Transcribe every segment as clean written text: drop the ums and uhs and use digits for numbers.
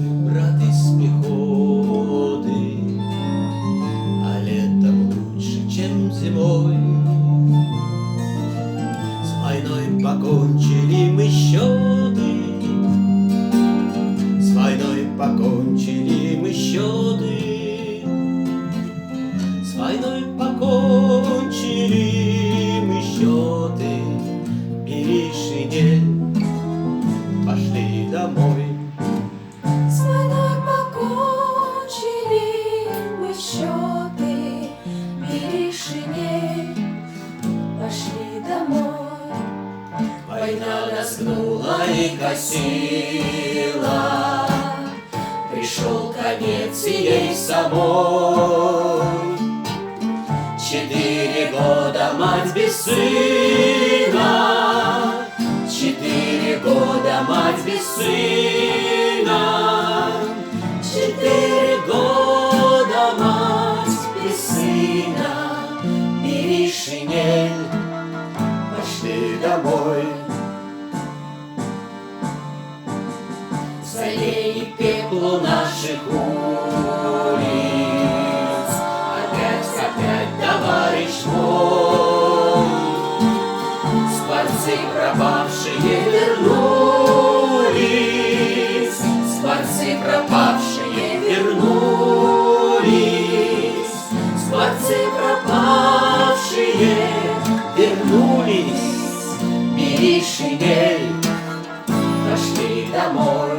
Брат из пехоты, а летом лучше, чем зимой. С войной покончили мы счеты, с войной покончили мы счеты, с войной покончили мы счеты. Бери шинель, пошли домой. Пошли домой. Война нас гнула и косила, пришел конец ей самой. 4 года мать без сына, 4 года мать без сына, 4 года мать без сына. Бери шинель, пошли домой. Залей пеплу наших улиц, опять товарищ мой. Скворцы пропавшие вернулись, скворцы пропавшие вернулись, скворцы пропавшие вернулись. Бери шинель, пошли домой.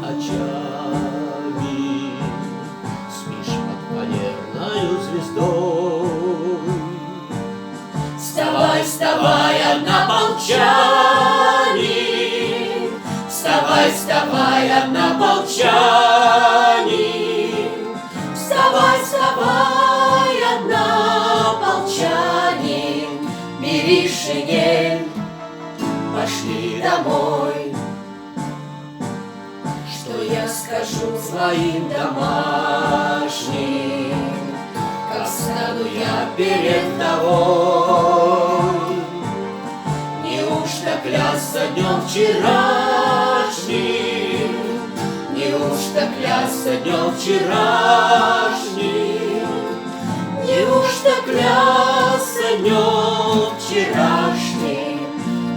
Очами спишь под фанерною звездой. Вставай, вставай, однополчанин, вставай, вставай, однополчанин, вставай, вставай, однополчанин. Бери шинель, пошли домой. Что я скажу своим домашним, как стану я перед тобой? Неужто клясться днем вчерашним, неужто клясться днем вчерашним, неужто клясться днем вчерашним?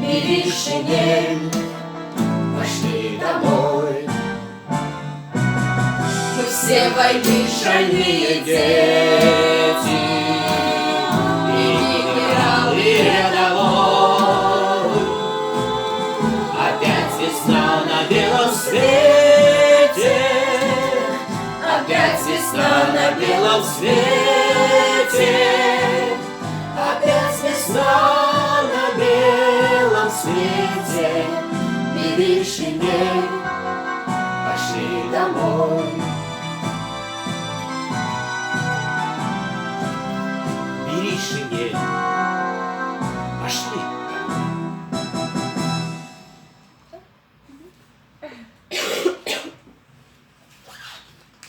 Бери шинель, пошли домой. Все войны шальные дети, и генерал, и рядовой. Опять весна на белом свете, опять весна на белом свете, опять весна на белом свете. Бери шинель, пошли домой.